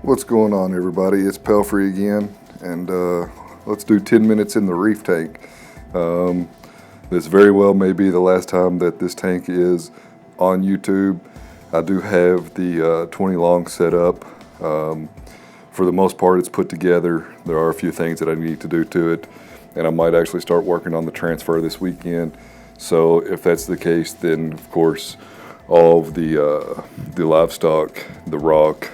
What's going on, everybody? It's Pelfrey again, and let's do 10 minutes in the Reef tank. This very well may be the last time that this tank is on YouTube. I do have the 20 long set up. For the most part, it's put together. There are a few things that I need to do to it, and I might actually start working on the transfer this weekend. So if that's the case, then of course all of the livestock, the rock,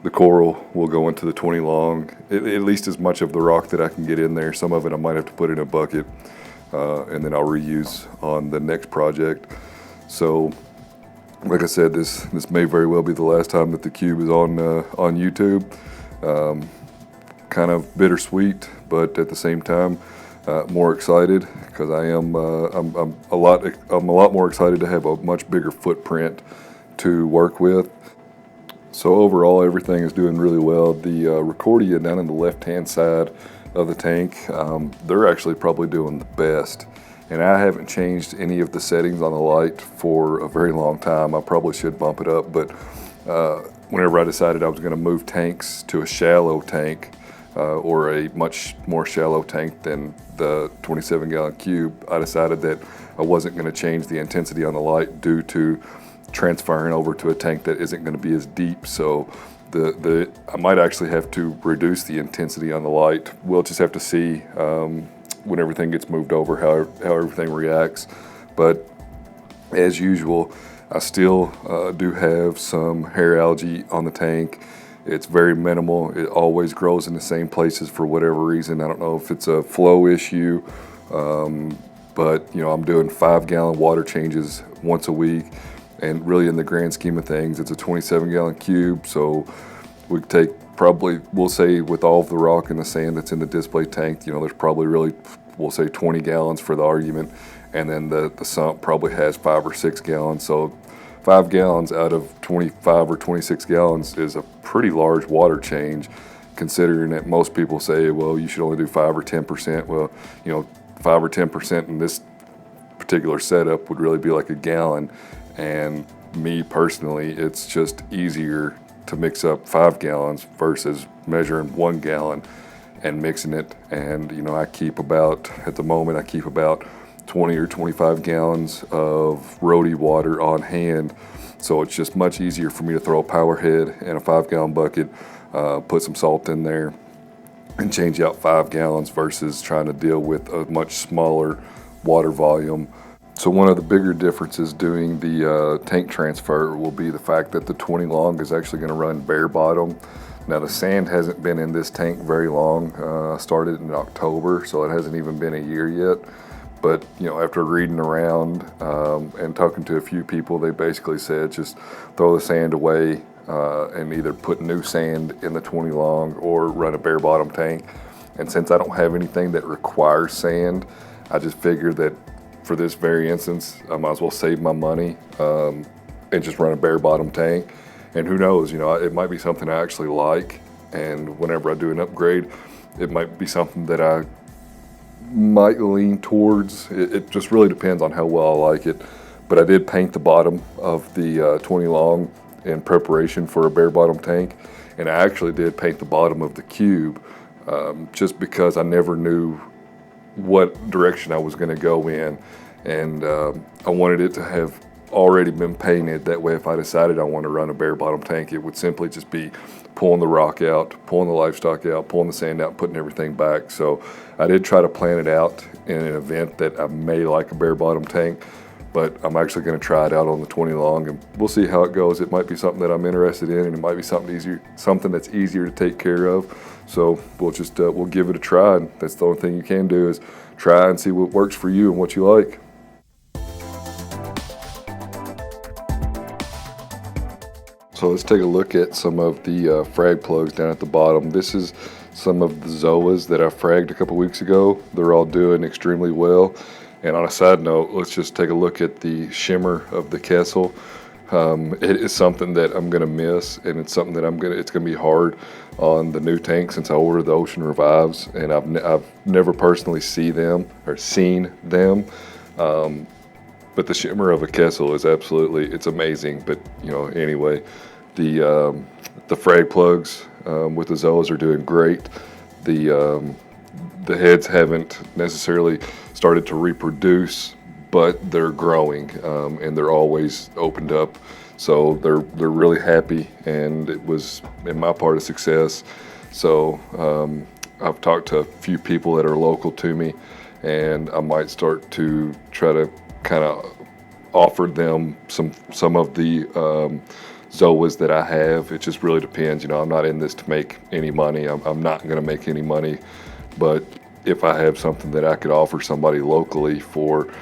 the coral will go into the 20 long, at least as much of the rock that I can get in there. Some of it I might have to put in a bucket, and then I'll reuse on the next project. So like I said, this may very well be the last time that the Cube is on YouTube. Kind of bittersweet, but at the same time, more excited because I'm a lot more excited to have a much bigger footprint to work with. So overall, everything is doing really well. The Recordia down in the left-hand side of the tank, they're actually probably doing the best. And I haven't changed any of the settings on the light for a very long time. I probably should bump it up, but whenever I decided I was going to move tanks to a shallow tank, or a much more shallow tank than the 27-gallon Cube, I decided that I wasn't going to change the intensity on the light due to transferring over to a tank that isn't going to be as deep. So I might actually have to reduce the intensity on the light. We'll just have to see when everything gets moved over how everything reacts. But as usual, I still do have some hair algae on the tank. It's very minimal. It always grows in the same places for whatever reason. I don't know if it's a flow issue, but you know, I'm doing 5-gallon water changes once a week. And really, in the grand scheme of things, it's a 27-gallon Cube, so we take probably, we'll say with all of the rock and the sand that's in the display tank, you know, there's probably really, we'll say 20 gallons for the argument, and then the sump probably has 5 or 6 gallons. So 5 gallons out of 25 or 26 gallons is a pretty large water change, considering that most people say, well, you should only do 5 or 10%. Well, you know, 5 or 10% in this particular setup would really be like a gallon. And me personally, it's just easier to mix up 5 gallons versus measuring 1 gallon and mixing it. And you know, at the moment I keep about 20 or 25 gallons of roadie water on hand. So it's just much easier for me to throw a power head in a 5-gallon bucket, put some salt in there, and change out 5 gallons versus trying to deal with a much smaller water volume. So one of the bigger differences doing the tank transfer will be the fact that the 20 long is actually going to run bare bottom. Now the sand hasn't been in this tank very long. I started in October, so it hasn't even been a year yet. But you know, after reading around and talking to a few people, they basically said just throw the sand away and either put new sand in the 20 long or run a bare bottom tank. And since I don't have anything that requires sand, I just figured that for this very instance, I might as well save my money and just run a bare bottom tank. And who knows, you know, it might be something I actually like, and whenever I do an upgrade, it might be something that I might lean towards. It just really depends on how well I like it. But I did paint the bottom of the 20 long in preparation for a bare bottom tank, and I actually did paint the bottom of the Cube just because I never knew what direction I was going to go in, and I wanted it to have already been painted. That way, if I decided I want to run a bare bottom tank, it would simply just be pulling the rock out, pulling the livestock out, pulling the sand out, putting everything back. So I did try to plan it out in an event that I may like a bare bottom tank, but I'm actually going to try it out on the 20 long, and we'll see how it goes. It might be something that I'm interested in, and it might be something that's easier to take care of. So we'll give it a try, and that's the only thing you can do is try and see what works for you and what you like. So let's take a look at some of the frag plugs down at the bottom. This is some of the Zoas that I fragged a couple weeks ago. They're all doing extremely well. And on a side note, let's just take a look at the shimmer of the Kessil. It is something that I'm gonna miss, and it's something that it's gonna be hard on the new tank since I ordered the Ocean Revives, and I've never personally seen them. But the shimmer of a Kessil is it's amazing. But you know, anyway, The frag plugs with the zoas are doing great. The heads haven't necessarily started to reproduce, but they're growing, and they're always opened up. So they're really happy, and it was, in my part, a success. So I've talked to a few people that are local to me, and I might start to try to kind of offer them some of the zoas that I have. It just really depends. You know, I'm not in this to make any money. I'm not going to make any money, but if I have something that I could offer somebody locally for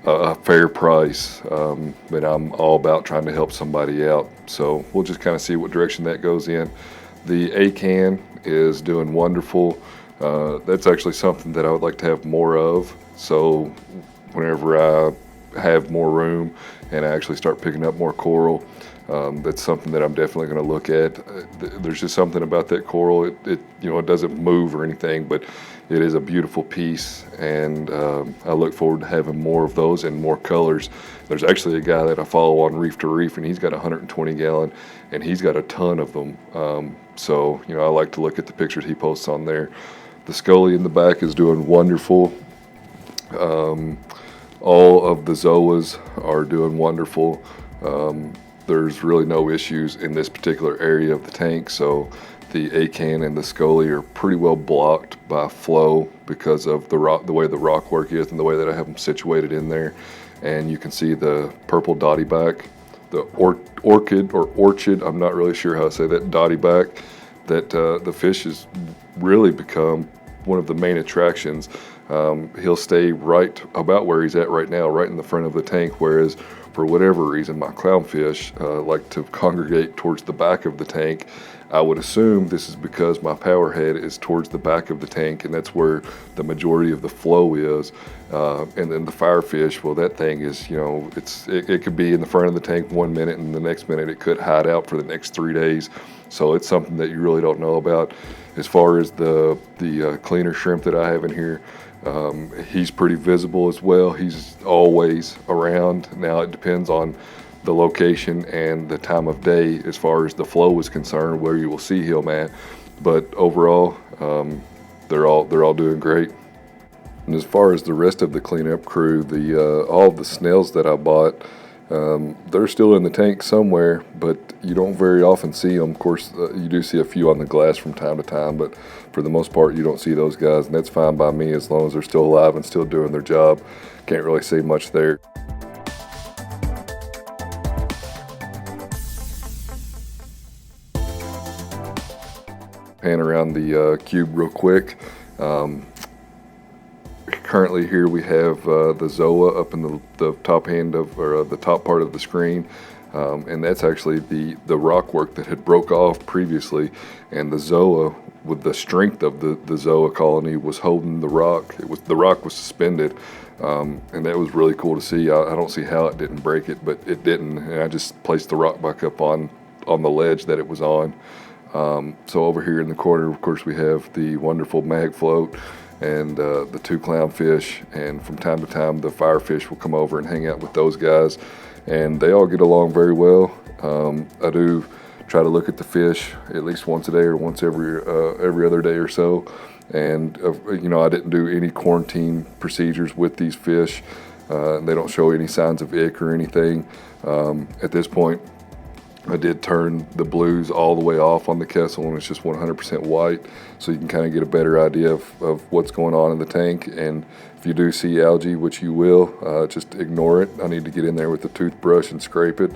a fair price, then I'm all about trying to help somebody out. So we'll just kind of see what direction that goes in. The A-can is doing wonderful. That's actually something that I would like to have more of. So whenever I have more room and I actually start picking up more coral, that's something that I'm definitely going to look at. There's just something about that coral. It you know, it doesn't move or anything, but it is a beautiful piece, and I look forward to having more of those and more colors. There's actually a guy that I follow on Reef to Reef, and he's got 120 gallon, and he's got a ton of them. So you know, I like to look at the pictures he posts on there. The Scully in the back is doing wonderful. All of the zoas are doing wonderful. There's really no issues in this particular area of the tank, so the A-can and the Scully are pretty well blocked by flow because of the way the rock work is and the way that I have them situated in there. And you can see the purple dotty back, the orchid or orchid, I'm not really sure how to say that, dotty back, that the fish has really become one of the main attractions. He'll stay right about where he's at right now, right in the front of the tank, whereas for whatever reason my clownfish like to congregate towards the back of the tank. I would assume this is because my power head is towards the back of the tank, and that's where the majority of the flow is. And then the firefish, well, that thing is, you know, it could be in the front of the tank 1 minute, and the next minute it could hide out for the next 3 days. So it's something that you really don't know about. As far as the cleaner shrimp that I have in here, he's pretty visible as well. He's always around. Now it depends on the location and the time of day as far as the flow is concerned, where you will see him at. But overall, they're all doing great. And as far as the rest of the cleanup crew, all the snails that I bought, they're still in the tank somewhere, but you don't very often see them. Of course, you do see a few on the glass from time to time, but for the most part, you don't see those guys, and that's fine by me as long as they're still alive and still doing their job. Can't really say much there. Pan around the cube real quick. Currently here we have the Zoa up in the top hand of, or the top part of the screen, and that's actually the rock work that had broke off previously, and the Zoa, with the strength of the Zoa colony, was holding the rock. The rock was suspended, and that was really cool to see. I don't see how it didn't break it, but it didn't, and I just placed the rock back up on the ledge that it was on. So over here in the corner, of course, we have the wonderful mag float and the 2 clownfish, and from time to time the firefish will come over and hang out with those guys, and they all get along very well. I do try to look at the fish at least once a day or once every other day or so, and you know, I didn't do any quarantine procedures with these fish. They don't show any signs of ick or anything. At this point, I did turn the blues all the way off on the Kessil, and it's just 100% white, so you can kind of get a better idea of what's going on in the tank. And if you do see algae, which you will, just ignore it. I need to get in there with the toothbrush and scrape it.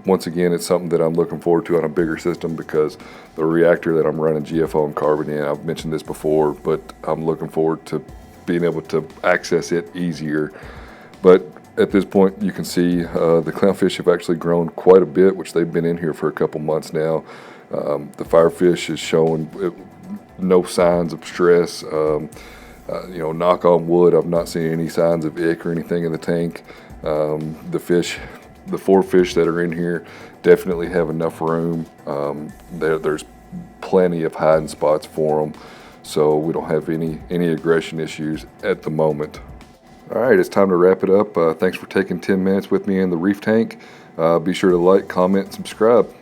Once again, it's something that I'm looking forward to on a bigger system, because the reactor that I'm running GFO and carbon in, I've mentioned this before, but I'm looking forward to being able to access it easier. But at this point, you can see the clownfish have actually grown quite a bit, which they've been in here for a couple months now. The firefish is showing no signs of stress. You know, knock on wood, I've not seen any signs of ick or anything in the tank. The 4 fish that are in here definitely have enough room. There's plenty of hiding spots for them, so we don't have any aggression issues at the moment. All right, it's time to wrap it up. Thanks for taking 10 minutes with me in the reef tank. Be sure to like, comment, subscribe.